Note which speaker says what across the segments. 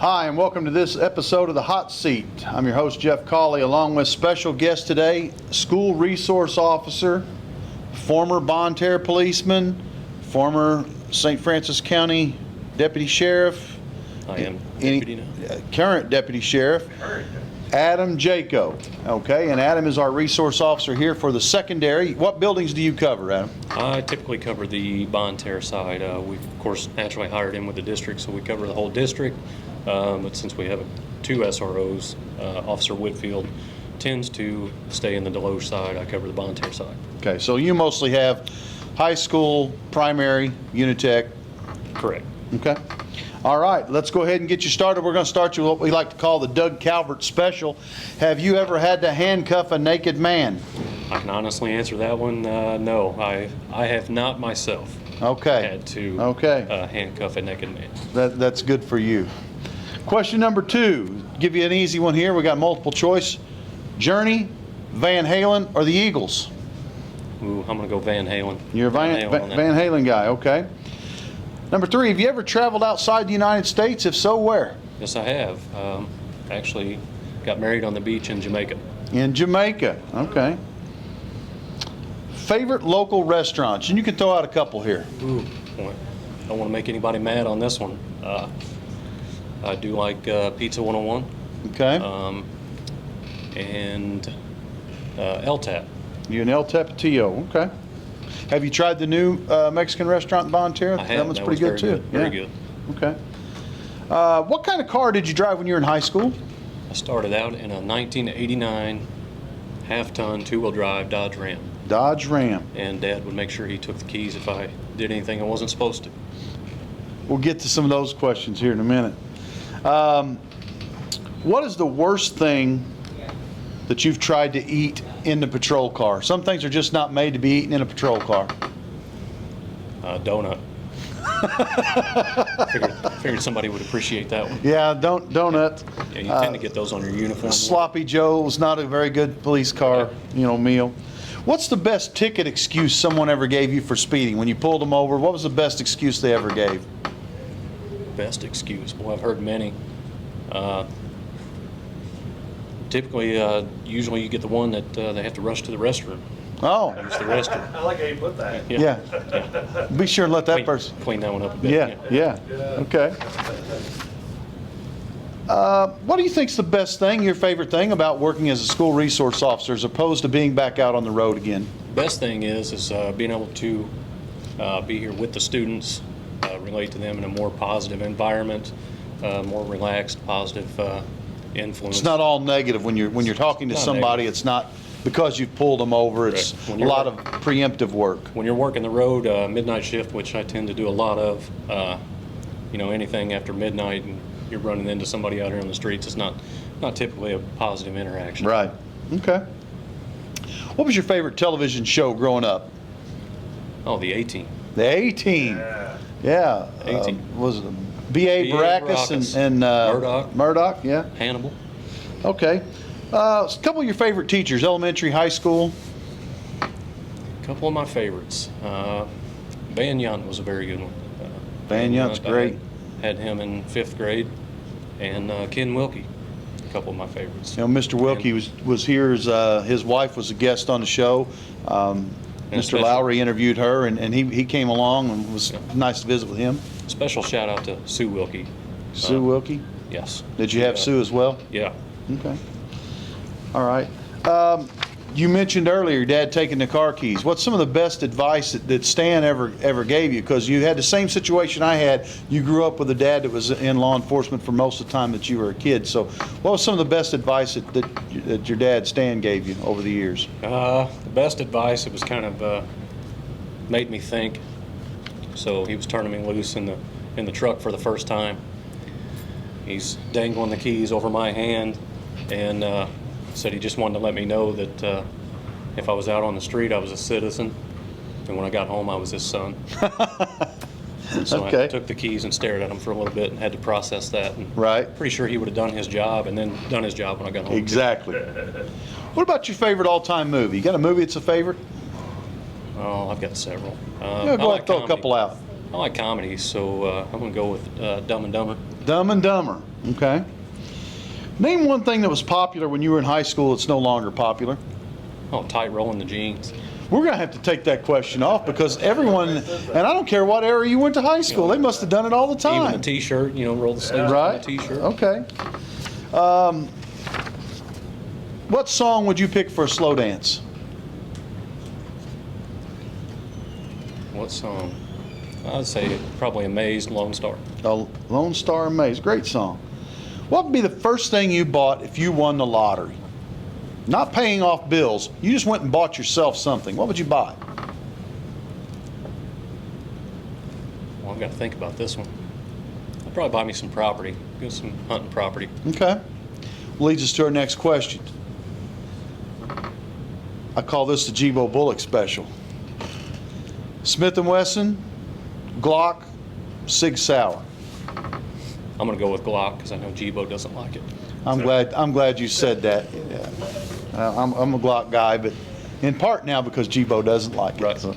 Speaker 1: Hi, and welcome to this episode of The Hot Seat. I'm your host, Jeff Cawley, along with special guest today, school resource officer, former Bonne Terre policeman, former St. Francis County deputy sheriff.
Speaker 2: I am deputy now.
Speaker 1: Current deputy sheriff, Adam Jaco. Okay, and Adam is our resource officer here for the secondary. What buildings do you cover, Adam?
Speaker 2: I typically cover the Bonne Terre side. We, of course, naturally hired in with the district, so we cover the whole district. But since we have two SROs, Officer Whitfield tends to stay in the Deloge side. I cover the Bonne Terre side.
Speaker 1: Okay, so you mostly have high school, primary, UniTec.
Speaker 2: Correct.
Speaker 1: Okay. All right, let's go ahead and get you started. We're going to start you with what we like to call the Doug Calvert special. Have you ever had to handcuff a naked man?
Speaker 2: I can honestly answer that one. No, I have not myself.
Speaker 1: Okay.
Speaker 2: Had to handcuff a naked man.
Speaker 1: That's good for you. Question number 2. Give you an easy one here. We got multiple choice. Journey, Van Halen, or the Eagles?
Speaker 2: Ooh, I'm going to go Van Halen.
Speaker 1: You're a Van Halen guy, okay. Number 3, have you ever traveled outside the United States? If so, where?
Speaker 2: Yes, I have. Actually, got married on the beach in Jamaica.
Speaker 1: In Jamaica, okay. Favorite local restaurants? And you can throw out a couple here.
Speaker 2: Ooh, boy. Don't want to make anybody mad on this one. I do like Pizza 101.
Speaker 1: Okay.
Speaker 2: And El Tap.
Speaker 1: You an El Tapatio, okay. Have you tried the new Mexican restaurant in Bonne Terre?
Speaker 2: I have.
Speaker 1: That one's pretty good too.
Speaker 2: Very good.
Speaker 1: Okay. What kind of car did you drive when you were in high school?
Speaker 2: I started out in a 1989 half-ton two-wheel drive Dodge Ram.
Speaker 1: Dodge Ram.
Speaker 2: And Dad would make sure he took the keys if I did anything I wasn't supposed to.
Speaker 1: We'll get to some of those questions here in a minute. What is the worst thing that you've tried to eat in the patrol car? Some things are just not made to be eaten in a patrol car.
Speaker 2: Donut. Figured somebody would appreciate that one.
Speaker 1: Yeah, donut.
Speaker 2: Yeah, you tend to get those on your uniform.
Speaker 1: Sloppy Joe's not a very good police car, meal. What's the best ticket excuse someone ever gave you for speeding? When you pulled them over, what was the best excuse they ever gave?
Speaker 2: Best excuse? Boy, I've heard many. Typically, usually you get the one that they have to rush to the restroom.
Speaker 1: Oh.
Speaker 2: Use the restroom.
Speaker 3: I like how you put that.
Speaker 1: Yeah. Be sure and let that person
Speaker 2: clean that one up a bit.
Speaker 1: Yeah. Okay. What do you think's the best thing, your favorite thing about working as a school resource officer as opposed to being back out on the road again?
Speaker 2: Best thing is being able to be here with the students, relate to them in a more positive environment, more relaxed, positive influence.
Speaker 1: It's not all negative when you're talking to somebody. Negative. It's not because you've pulled them over. It's a lot of preemptive work. When
Speaker 2: you're working the road, midnight shift, which I tend to do a lot of, anything after midnight, and you're running into somebody out here on the streets, it's not typically a positive interaction.
Speaker 1: Right. Okay. What was your favorite television show growing up?
Speaker 2: Oh, the A-Team.
Speaker 1: The A-Team. Yeah.
Speaker 2: A-Team.
Speaker 1: Was it B.A. Baracus and Murdoch, yeah.
Speaker 2: Hannibal.
Speaker 1: Okay. A couple of your favorite teachers, elementary, high school?
Speaker 2: A couple of my favorites. Van Yunt was a very good one.
Speaker 1: Van Yunt's great.
Speaker 2: Had him in 5th grade. And Ken Wilkie, a couple of my favorites.
Speaker 1: Mr. Wilkie was here. His wife was a guest on the show. Mr. Lowry interviewed her, and he came along, and it was nice to visit with him.
Speaker 2: Special shout out to Sue Wilkie.
Speaker 1: Sue Wilkie?
Speaker 2: Yes.
Speaker 1: Did you have Sue as well?
Speaker 2: Yeah.
Speaker 1: Okay. All right. You mentioned earlier your dad taking the car keys. What's some of the best advice that Stan ever gave you? Because you had the same situation I had. You grew up with a dad that was in law enforcement for most of the time that you were a kid. So what was some of the best advice that your dad, Stan, gave you over the years?
Speaker 2: The best advice, it was kind of made me think. So he was turning me loose in the truck for the first time. He's dangling the keys over my hand, and said he just wanted to let me know that if I was out on the street, I was a citizen, and when I got home, I was his son. So I took the keys and stared at him for a little bit and had to process that. And
Speaker 1: right.
Speaker 2: Pretty sure he would have done his job and then done his job when I got home.
Speaker 1: Exactly. What about your favorite all-time movie? You got a movie that's a favorite?
Speaker 2: Oh, I've got several.
Speaker 1: Go ahead and throw a couple out.
Speaker 2: I like comedies, so I'm going to go with Dumb and Dumber.
Speaker 1: Dumb and Dumber. Okay. Name one thing that was popular when you were in high school that's no longer popular.
Speaker 2: Oh, tight rolling the jeans.
Speaker 1: We're going to have to take that question off because everyone, and I don't care what era you went to high school, they must have done it all the time.
Speaker 2: Even a t-shirt, you know, roll the sleeves
Speaker 1: Right.
Speaker 2: on a t-shirt.
Speaker 1: Okay. What song would you pick for a slow dance?
Speaker 2: What song? I'd say probably Amazed, Lone Star.
Speaker 1: Lone Star Maze, great song. What would be the first thing you bought if you won the lottery? Not paying off bills. You just went and bought yourself something. What would you buy?
Speaker 2: Well, I've got to think about this one. I'd probably buy me some property, get some hunting property.
Speaker 1: Okay. Leads us to our next question. I call this the Jibo Bullock special. Smith & Wesson, Glock, Sig Sauer.
Speaker 2: I'm going to go with Glock because I know Jibo doesn't like it.
Speaker 1: I'm glad you said that. Yeah. I'm a Glock guy, but in part now because Jibo doesn't like it.
Speaker 2: Right.
Speaker 1: So,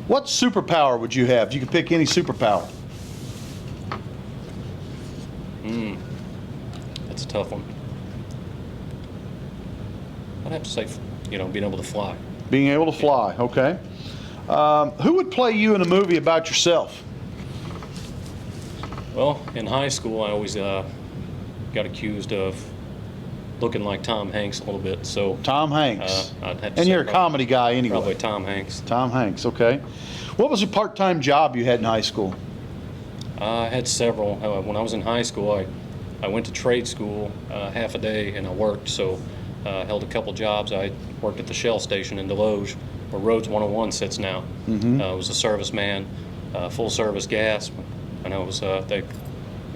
Speaker 1: what superpower would you have? You could pick any superpower.
Speaker 2: That's a tough one. I'd have to say, you know, being able to fly.
Speaker 1: Being able to fly, okay. Who would play you in a movie about yourself?
Speaker 2: Well, in high school, I always got accused of looking like Tom Hanks a little bit. So
Speaker 1: Tom Hanks.
Speaker 2: I'd have to
Speaker 1: And
Speaker 2: say
Speaker 1: you're a comedy guy anyway.
Speaker 2: probably Tom Hanks.
Speaker 1: Tom Hanks, okay. What was a part-time job you had in high school?
Speaker 2: I had several. When I was in high school, I went to trade school half a day and I worked. So I held a couple jobs. I worked at the Shell station in Deloge, where Roads 101 sits now. I was a serviceman, full service gas. I know it was they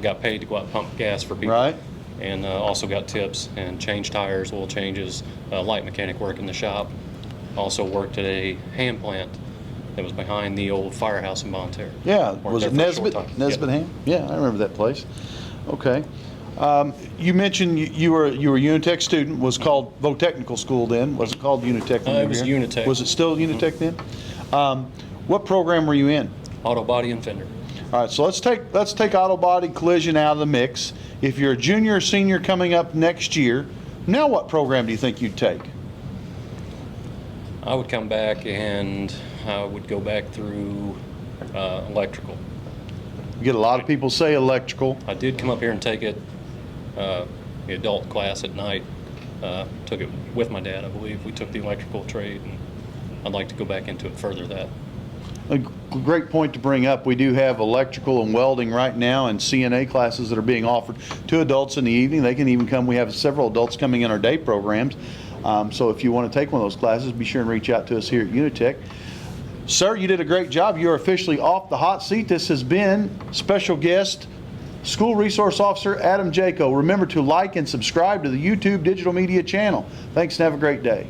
Speaker 2: got paid to go out and pump gas for people.
Speaker 1: Right.
Speaker 2: And also got tips and change tires, oil changes, light mechanic work in the shop. Also worked at a ham plant that was behind the old firehouse in Bonne Terre.
Speaker 1: Yeah,
Speaker 2: Worked
Speaker 1: was
Speaker 2: there
Speaker 1: it
Speaker 2: for a short
Speaker 1: Nesbitt?
Speaker 2: time.
Speaker 1: Nesbitt
Speaker 2: Yep.
Speaker 1: Ham? Yeah, I remember that place. Okay. You mentioned you were a UniTec student. Was called Vo-Technical School then. Was it called UniTec? when you
Speaker 2: It
Speaker 1: were
Speaker 2: was
Speaker 1: here?
Speaker 2: UniTec.
Speaker 1: Was it still UniTec then? What program were you in?
Speaker 2: Auto body and fender.
Speaker 1: All right, so let's take auto body collision out of the mix. If you're a junior or senior coming up next year, now what program do you think you'd take?
Speaker 2: I would come back and I would go back through electrical.
Speaker 1: You get a lot of people say electrical.
Speaker 2: I did come up here and take it, the adult class at night. Took it with my dad, I believe. We took the electrical trade, and I'd like to go back into it further that.
Speaker 1: A great point to bring up. We do have electrical and welding right now and CNA classes that are being offered to adults in the evening. They can even come. We have several adults coming in our day programs. So if you want to take one of those classes, be sure and reach out to us here at UniTec. Sir, you did a great job. You're officially off the hot seat. This has been special guest, School Resource Officer Adam Jaco. Remember to like and subscribe to the YouTube Digital Media channel. Thanks and have a great day.